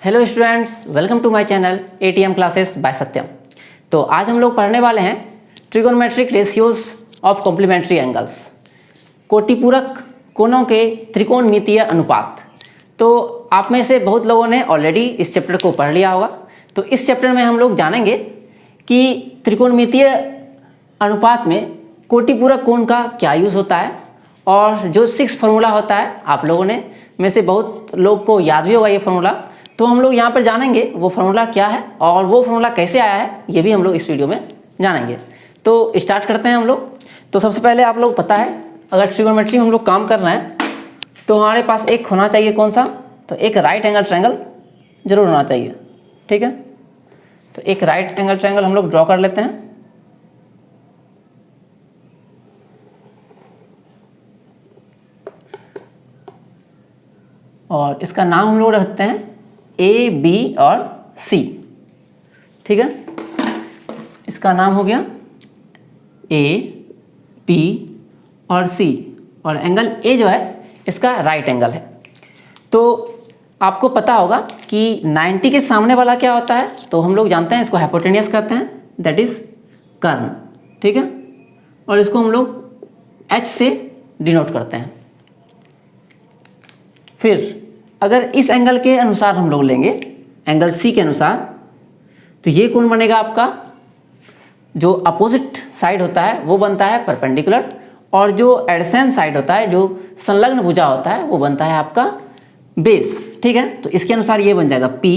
Hello students, welcome to my channel ATM classes by Satyam. तो आज हम लोग पढ़ने वाले हैं trigonometric ratios of complementary angles, कोटिपूरक कोणों के त्रिकोणमितीय अनुपात। तो आप में से बहुत लोगों ने ऑलरेडी इस चैप्टर को पढ़ लिया होगा। तो इस चैप्टर में हम लोग जानेंगे कि त्रिकोणमितीय अनुपात में कोटिपूरक कोण का क्या यूज़ होता है, और जो 6 फार्मूला होता है आप लोगों ने में से बहुत लोग को याद भी होगा ये फार्मूला। तो हम लोग यहाँ पर जानेंगे वो फार्मूला क्या है और वो फार्मूला कैसे आया है, ये भी हम लोग इस वीडियो में जानेंगे। तो स्टार्ट करते हैं हम लोग। तो सबसे पहले आप लोग पता है, अगर ट्रिगोनोमेट्री हम लोग काम कर रहे हैं तो हमारे पास एक होना चाहिए, कौन सा? तो एक राइट एंगल ट्रायंगल जरूर होना चाहिए, ठीक है। तो एक राइट एंगल ट्रायंगल हम लोग ड्रॉ कर लेते हैं। और इसका नाम हम लोग रखते हैं ए, बी और सी, ठीक है। इसका नाम हो गया ए, बी और सी, और एंगल ए जो है इसका राइट एंगल है। तो आपको पता होगा कि 90 के सामने वाला क्या होता है, तो हम लोग जानते हैं इसको हाइपोटेनियस कहते हैं, दैट इज कर्न, ठीक है। और इसको हम लोग एच से डिनोट करते हैं। फिर अगर इस एंगल के अनुसार हम लोग लेंगे, एंगल सी के अनुसार, तो ये कोण बनेगा आपका, जो अपोजिट साइड होता है वो बनता है परपेंडिकुलर, और जो एडसेंट साइड होता है, जो संलग्न भुजा होता है, वो बनता है आपका बेस, ठीक है। तो इसके अनुसार ये बन जाएगा P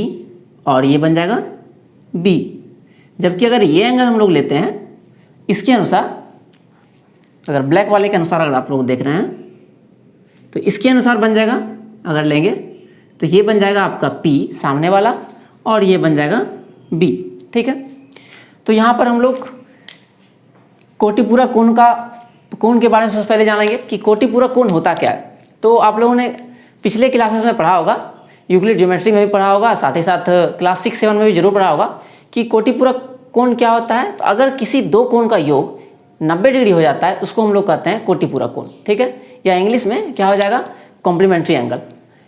और ये बन जाएगा B। जबकि अगर ये एंगल हम लोग लेते हैं इसके अनुसार, अगर ब्लैक वाले के अनुसार अगर आप लोग देख रहे हैं तो इसके अनुसार बन जाएगा, अगर लेंगे तो ये बन जाएगा आपका P सामने वाला, और ये बन जाएगा B, ठीक है। तो यहाँ पर हम लोग कोटिपूरक कोण के बारे में सबसे पहले जानेंगे कि कोटिपूरक कोण होता क्या है। तो आप लोगों ने पिछले क्लासेस में पढ़ा होगा, यूक्लिड ज्योमेट्री में भी पढ़ा होगा, साथ ही साथ क्लास 6-7 में भी जरूर पढ़ा होगा कि कोटिपूरक कोण क्या होता है। तो अगर किसी दो कोण का योग 90 डिग्री हो जाता है उसको हम लोग कहते हैं कोटिपूरक कोण, ठीक है। या इंग्लिश में क्या हो जाएगा, complementary angle.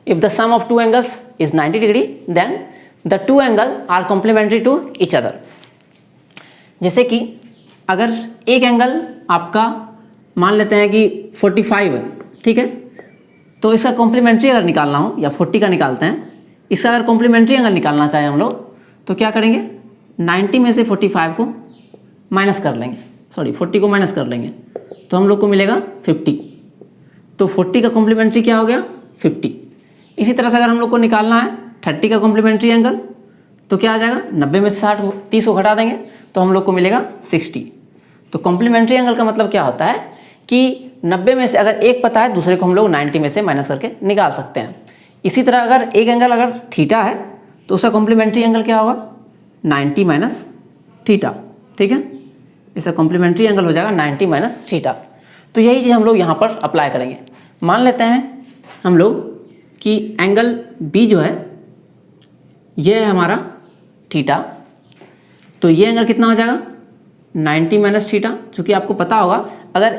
If the sum of two angles is 90 degree then the two angle are complementary to each other. जैसे कि अगर एक एंगल आपका मान लेते हैं कि 45 है, ठीक है, तो इसका कॉम्प्लीमेंट्री अगर निकालना हो, या 40 का निकालते हैं, इसका अगर कॉम्प्लीमेंट्री एंगल निकालना चाहें हम लोग तो क्या करेंगे, 90 में से 45 को माइनस कर लेंगे, 40 को माइनस कर लेंगे, तो हम लोग को मिलेगा 50। तो 40 का कॉम्प्लीमेंट्री क्या हो गया, 50। इसी तरह से अगर हम लोग को निकालना है 30 का कॉम्प्लीमेंट्री एंगल, तो क्या आ जाएगा, 90 में से 30 को घटा देंगे तो हम लोग को मिलेगा 60। तो कॉम्प्लीमेंट्री एंगल का मतलब क्या होता है कि 90 में से अगर एक पता है, दूसरे को हम लोग 90 में से माइनस करके निकाल सकते हैं। इसी तरह अगर एक एंगल अगर थीटा है तो उसका कॉम्प्लीमेंट्री एंगल क्या होगा, 90 माइनस थीटा, ठीक है। इसका कॉम्प्लीमेंट्री एंगल हो जाएगा 90 माइनस थीटा। तो यही चीज़ हम लोग यहाँ पर अप्लाई करेंगे। मान लेते हैं हम लोग कि एंगल B जो है ये है हमारा थीटा, तो ये एंगल कितना हो जाएगा, 90 माइनस थीटा। चूँकि आपको पता होगा अगर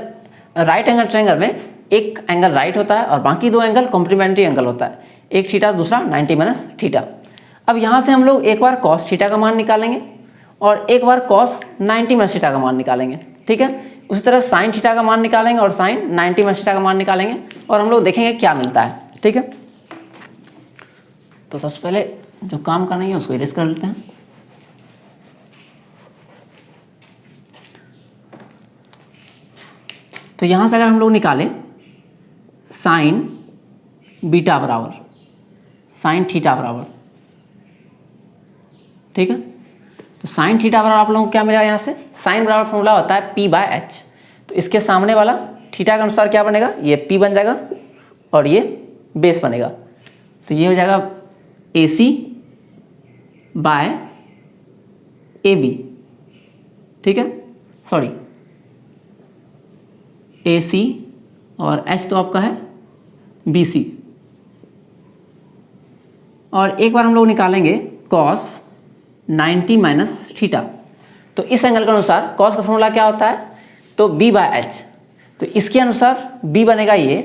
राइट एंगल ट्रायंगल में एक एंगल राइट होता है और बाकी दो एंगल कॉम्प्लीमेंट्री एंगल होता है, एक थीटा दूसरा 90 माइनस थीटा। अब यहाँ से हम लोग एक बार कॉस थीटा का मान निकालेंगे और एक बार कॉस 90 माइनस थीटा का मान निकालेंगे, ठीक है। उसी तरह साइन थीटा का मान निकालेंगे और साइन 90 माइनस थीटा का मान निकालेंगे, और हम लोग देखेंगे क्या मिलता है, ठीक है। तो सबसे पहले जो काम करना है उसको इरेज कर लेते हैं। तो यहाँ से अगर हम लोग निकालें साइन बीटा बराबर साइन थीटा बराबर, ठीक है। तो साइन थीटा बराबर आप लोगों को क्या मिला, यहाँ से साइन बराबर फॉर्मूला होता है P/H। तो इसके सामने वाला थीटा के अनुसार क्या बनेगा, ये P बन जाएगा और ये बेस बनेगा। तो ये हो जाएगा AC बाय AB, ठीक है, सॉरी AC और H तो आपका है BC। और एक बार हम लोग निकालेंगे कॉस 90 माइनस थीटा। तो इस एंगल के अनुसार कॉस का फॉर्मूला क्या होता है, तो B/H। तो इसके अनुसार B बनेगा ये,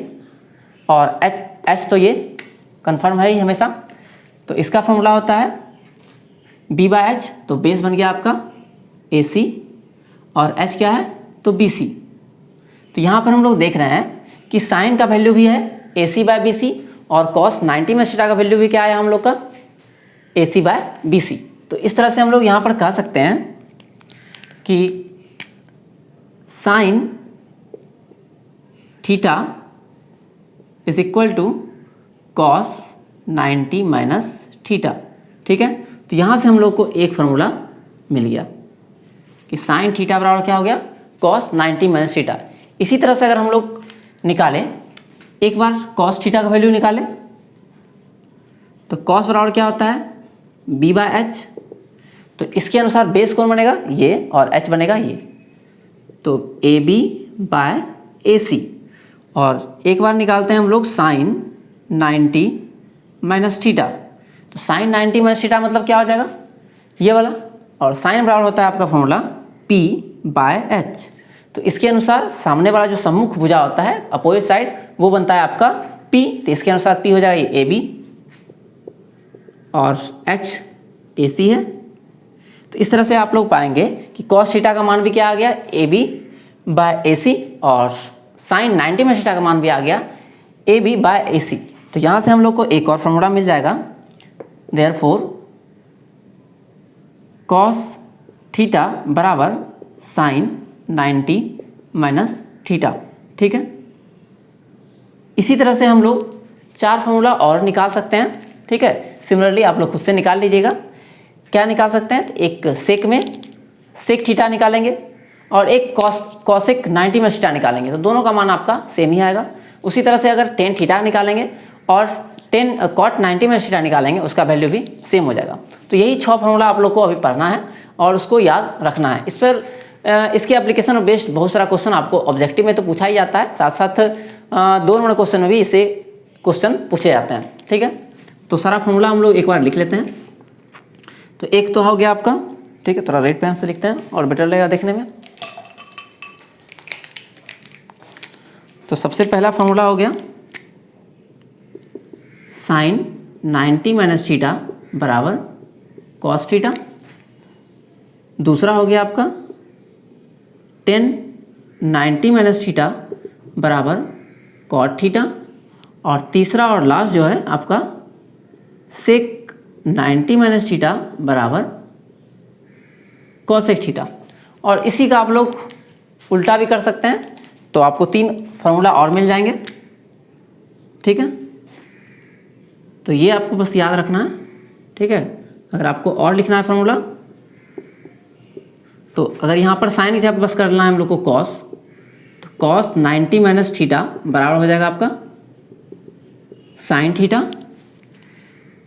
और H तो ये कन्फर्म है ही हमेशा। तो इसका फॉर्मूला होता है b/h, तो बेस बन गया आपका AC और h क्या है तो BC। तो यहाँ पर हम लोग देख रहे हैं कि साइन का वैल्यू भी है AC/BC और cos 90 में थीटा का वैल्यू भी क्या आया हम लोग का AC/BC। तो इस तरह से हम लोग यहाँ पर कह सकते हैं कि sine theta is equal to cos 90 minus theta. ठीक है, तो यहाँ से हम लोग को एक फार्मूला मिल गया कि साइन थीटा बराबर क्या हो गया cos 90 माइनस थीटा। इसी तरह से अगर हम लोग निकालें एक बार cos थीटा का वैल्यू निकालें तो cos बराबर क्या होता है b/h। तो इसके अनुसार बेस कौन बनेगा ये और h बनेगा ये, तो AB/AC। और एक बार निकालते हैं हम लोग साइन 90 माइनस थीटा। तो साइन 90 माइनस थीटा मतलब क्या हो जाएगा ये वाला, और साइन बराबर होता है आपका फॉर्मूला P/h। तो इसके अनुसार सामने वाला जो सम्मुख भुजा होता है अपोजिट साइड वो बनता है आपका P। तो इसके अनुसार P हो जाएगा ये AB और H AC है। तो इस तरह से आप लोग पाएंगे कि cos थीटा का मान भी क्या आ गया AB/AC और साइन 90 में थीटा का मान भी आ गया AB/AC। तो यहाँ से हम लोग को एक और फॉर्मूला मिल जाएगा, देयरफॉर cos थीटा बराबर साइन 90 माइनस थीटा। ठीक है, इसी तरह से हम लोग 4 फार्मूला और निकाल सकते हैं। ठीक है, सिमिलरली आप लोग खुद से निकाल लीजिएगा। क्या निकाल सकते हैं, तो एक सेक में सेक थीटा निकालेंगे और एक कॉसेक 90 में थीटा निकालेंगे, तो दोनों का मान आपका सेम ही आएगा। उसी तरह से अगर टेन थीटा निकालेंगे और टेन कॉट 90 में थीटा निकालेंगे उसका वैल्यू भी सेम हो जाएगा। तो यही 6 फार्मूला आप लोग को अभी पढ़ना है और उसको याद रखना है। इस पर इसके एप्लीकेशन और बेस्ड बहुत सारा क्वेश्चन आपको ऑब्जेक्टिव में तो पूछा ही जाता है, साथ साथ 2 नंबर क्वेश्चन में भी इससे क्वेश्चन पूछे जाते हैं। ठीक है, तो सारा फार्मूला हम लोग एक बार लिख लेते हैं। तो एक तो हो गया आपका, ठीक है, थोड़ा रेड पेन से लिखते हैं और बेटर लगेगा देखने में। तो सबसे पहला फार्मूला हो गया साइन 90 माइनस थीटा बराबर कॉस थीटा। दूसरा हो गया आपका टेन 90 माइनस थीटा बराबर कॉट थीटा। और तीसरा और लास्ट जो है आपका सेक 90 माइनस थीटा बराबर कॉसेक थीटा। और इसी का आप लोग उल्टा भी कर सकते हैं, तो आपको 3 फार्मूला और मिल जाएंगे। ठीक है, तो ये आपको बस याद रखना है। ठीक है, अगर आपको और लिखना है फार्मूला तो अगर यहाँ पर साइन की जगह बस करना है हम लोग को कॉस, तो कॉस 90 माइनस थीटा बराबर हो जाएगा आपका साइन थीटा।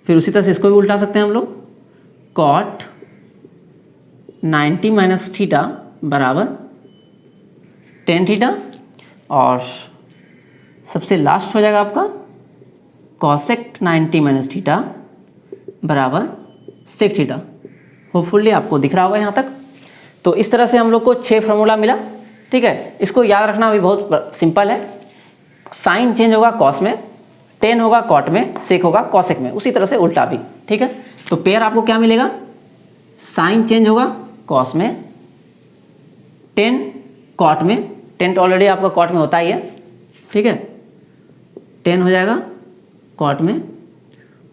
फिर उसी तरह से इसको भी उल्टा सकते हैं हम लोग, कॉट 90 माइनस थीटा बराबर टेन थीटा। और सबसे लास्ट हो जाएगा आपका कॉसेक 90 माइनस थीटा बराबर सेक थीटा। होपफुली आपको दिख रहा होगा यहाँ तक। तो इस तरह से हम लोग को 6 फार्मूला मिला। ठीक है, इसको याद रखना भी बहुत सिंपल है। साइन चेंज होगा कॉस में, टेन होगा कॉट में, सेक होगा कॉसेक में, उसी तरह से उल्टा भी। ठीक है, तो पेयर आपको क्या मिलेगा, साइन चेंज होगा कॉस में, टेन कॉट में, टेन तो ऑलरेडी आपका कॉट में होता ही है। ठीक है, टेन हो जाएगा कॉट में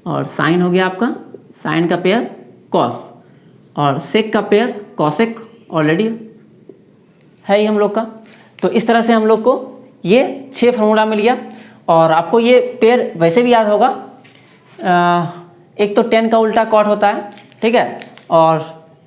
और साइन हो गया आपका साइन का पेयर कॉस और सेक का पेयर कॉसेक ऑलरेडी है ही हम लोग का। तो इस तरह से हम लोग को ये 6 फार्मूला मिल गया। और आपको ये पेयर वैसे भी याद होगा, एक तो टेन का उल्टा कॉट होता है। ठीक है, और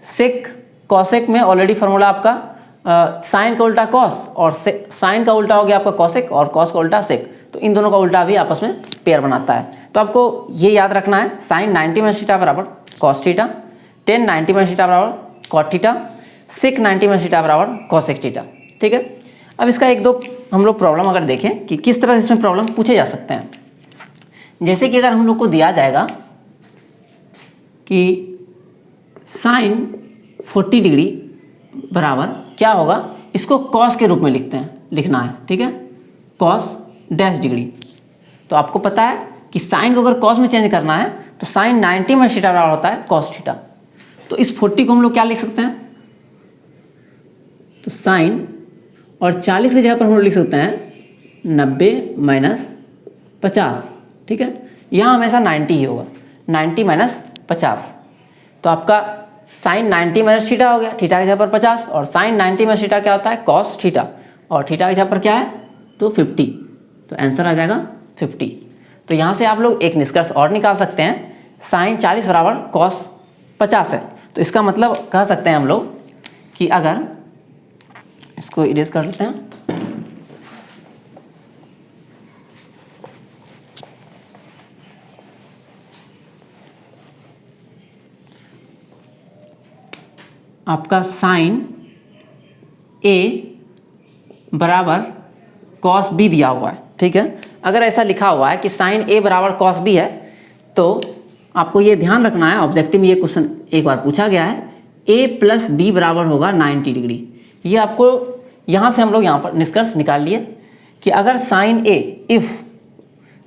सेक कॉसेक में ऑलरेडी फार्मूला आपका साइन का उल्टा कॉस और साइन का उल्टा हो गया आपका कॉसेक और कॉस का उल्टा सेक। तो इन दोनों का उल्टा भी आपस में पेयर बनाता है। तो आपको ये याद रखना है, साइन 90 माइनस थीटा बराबर cos theta, ten 90 minus theta बराबर कॉट थीटा, सेक 90 माइनस थीटा बराबर कॉसेक थीटा। ठीक है, अब इसका 1-2 हम लोग प्रॉब्लम अगर देखें कि किस तरह से इसमें प्रॉब्लम पूछे जा सकते हैं। जैसे कि अगर हम लोग को दिया जाएगा कि साइन 40 डिग्री बराबर क्या होगा, इसको कॉस के रूप में लिखना है। ठीक है, कॉस डैश डिग्री। तो आपको पता है कि साइन को अगर कॉस में चेंज करना है तो साइन 90 माइनस थीटा बराबर होता है कॉस थीटा। तो इस 40 को हम लोग क्या लिख सकते हैं, तो साइन और 40 की जगह पर हम लोग लिख सकते हैं 90 माइनस 50, ठीक है। यहाँ हमेशा 90 ही होगा, 90 माइनस 50। तो आपका साइन 90 माइनस थीटा हो गया, थीटा की जगह पर 50, और साइन 90 माइनस थीटा क्या होता है कॉस थीटा, और थीटा की जगह पर क्या है तो 50, तो आंसर आ जाएगा 50। तो यहाँ से आप लोग एक निष्कर्ष और निकाल सकते हैं, साइन 40 बराबर कॉस 50 है। तो इसका मतलब कह सकते हैं हम लोग कि अगर इसको इरेज कर लेते हैं, आपका साइन ए बराबर कॉस बी दिया हुआ है, ठीक है। अगर ऐसा लिखा हुआ है कि साइन ए बराबर कॉस बी है, तो आपको ये ध्यान रखना है, ऑब्जेक्टिव में ये क्वेश्चन एक बार पूछा गया है, ए प्लस बी बराबर होगा 90 डिग्री। ये आपको यहाँ से हम लोग यहाँ पर निष्कर्ष निकाल लिए कि अगर साइन ए, इफ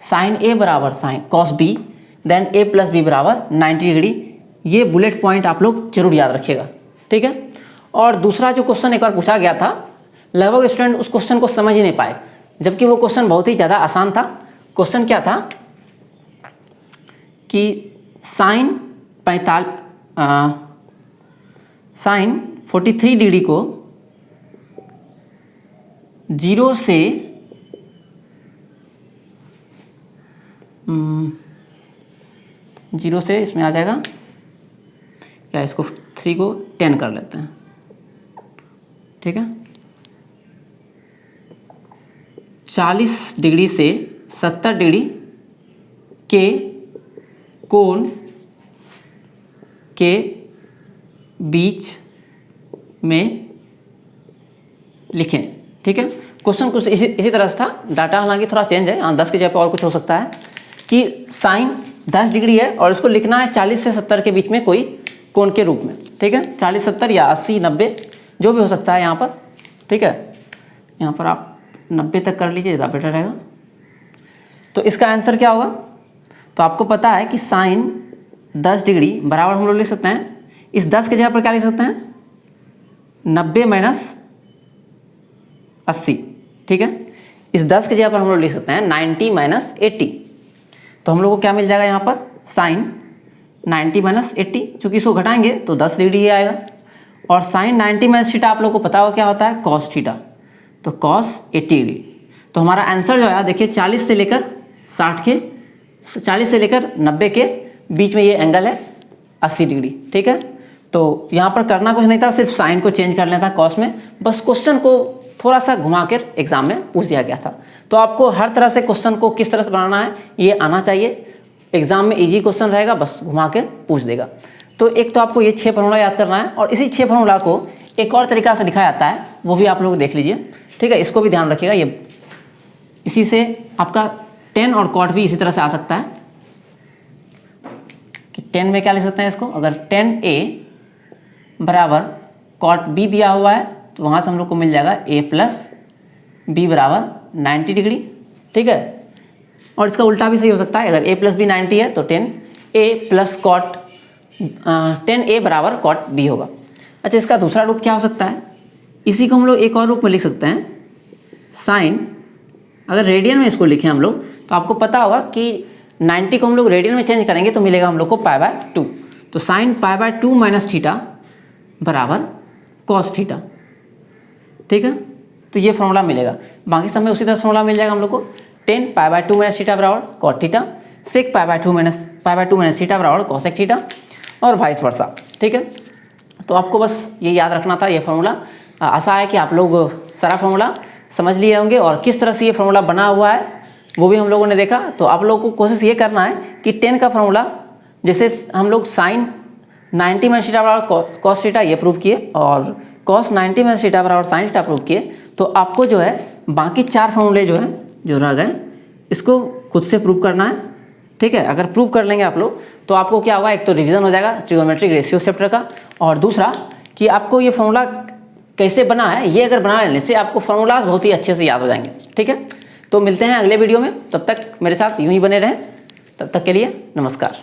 साइन ए बराबर साइन कॉस बी, देन ए प्लस बी बराबर 90 डिग्री। ये बुलेट पॉइंट आप लोग जरूर याद रखिएगा, ठीक है। और दूसरा जो क्वेश्चन एक बार पूछा गया था, लगभग स्टूडेंट उस क्वेश्चन को समझ ही नहीं पाए, जबकि वो क्वेश्चन बहुत ही ज़्यादा आसान था। क्वेश्चन क्या था कि साइन 43 डिग्री को 0 से 0 से इसमें आ जाएगा, या इसको 3 को 10 कर लेते हैं, ठीक है। 40 डिग्री से 70 डिग्री के कोण के बीच में लिखें, ठीक है। क्वेश्चन कुछ इसी तरह से था, डाटा हालांकि थोड़ा चेंज है, 10 की जगह पर और कुछ हो सकता है कि साइन 10 डिग्री है और इसको लिखना है 40 से 70 के बीच में कोई कोण के रूप में, ठीक है। 40 70 या 80 90 जो भी हो सकता है यहाँ पर, ठीक है। यहाँ पर आप 90 तक कर लीजिए, ज़्यादा बेटर रहेगा। तो इसका आंसर क्या होगा, तो आपको पता है कि साइन 10 डिग्री बराबर हम लोग लिख सकते हैं, इस 10 की जगह पर क्या लिख सकते हैं 90 माइनस 80, ठीक है। इस 10 की जगह पर हम लोग लिख सकते हैं 90 माइनस 80। तो हम लोग को क्या मिल जाएगा यहाँ पर साइन 90 माइनस 80, चूँकि इसको घटाएंगे तो 10 डिग्री ही आएगा। और साइन 90 माइनस थीटा आप लोग को पता होगा क्या होता है कॉस थीटा, तो कॉस 80 डिग्री। तो हमारा आंसर जो है देखिए 40 से लेकर 90 के बीच में ये एंगल है 80 डिग्री, ठीक है। तो यहाँ पर करना कुछ नहीं था, सिर्फ साइन को चेंज कर लेना था कॉस में, बस क्वेश्चन को थोड़ा सा घुमा कर एग्जाम में पूछ दिया गया था। तो आपको हर तरह से क्वेश्चन को किस तरह से बनाना है ये आना चाहिए, एग्जाम में इजी क्वेश्चन रहेगा, बस घुमा के पूछ देगा। तो एक तो आपको ये 6 फार्मूला याद करना है, और इसी 6 फार्मूला को एक और तरीका से लिखा जाता है, वो भी आप लोग देख लीजिए, ठीक है। इसको भी ध्यान रखिएगा, ये इसी से आपका 10 और कॉट भी इसी तरह से आ सकता है कि 10 में क्या लिख सकते हैं इसको, अगर 10a बराबर कॉट b दिया हुआ है तो वहाँ से हम लोग को मिल जाएगा a प्लस बी बराबर 90 डिग्री, ठीक है। और इसका उल्टा भी सही हो सकता है, अगर a प्लस बी 90 है तो 10a प्लस कॉट 10a बराबर कॉट b होगा। अच्छा, इसका दूसरा रूप क्या हो सकता है, इसी को हम लोग एक और रूप में लिख सकते हैं, साइन, अगर रेडियन में इसको लिखें हम लोग तो आपको पता होगा कि 90 को हम लोग रेडियन में चेंज करेंगे तो मिलेगा हम लोग को π/2। तो साइन π/2 माइनस थीटा बराबर कॉस थीटा, ठीक है। तो ये फॉर्मूला मिलेगा, बाकी सब में उसी तरह फॉर्मूला मिल जाएगा हम लोग को, 10 π/2 माइनस थीटा बराबर कॉट थीटा, सेक π/2 माइनस थीटा बराबर कॉसेक थीटा, और वाइस वर्सा, ठीक है। तो आपको बस ये याद रखना था, ये फार्मूला। आशा है कि आप लोग सारा फार्मूला समझ लिए होंगे, और किस तरह से ये फार्मूला बना हुआ है वो भी हम लोगों ने देखा। तो आप लोगों को कोशिश ये करना है कि 10 का फार्मूला, जैसे हम लोग साइन 90 माइनस थीटा बराबर कॉस थीटा ये प्रूव किए, और कॉस 90 माइनस थीटा बराबर साइन थीटा प्रूव किए, तो आपको जो है बाकी 4 फार्मूले जो है जो रह गए इसको खुद से प्रूव करना है, ठीक है। अगर प्रूव कर लेंगे आप लोग तो आपको क्या होगा, एक तो रिवीजन हो जाएगा ट्रिगोनोमेट्रिक रेशियो चैप्टर का, और दूसरा कि आपको ये फार्मूला कैसे बना है ये अगर बना लेने से आपको फार्मूलाज बहुत ही अच्छे से याद हो जाएंगे, ठीक है। तो मिलते हैं अगले वीडियो में, तब तक मेरे साथ यूं ही बने रहें, तब तक के लिए नमस्कार।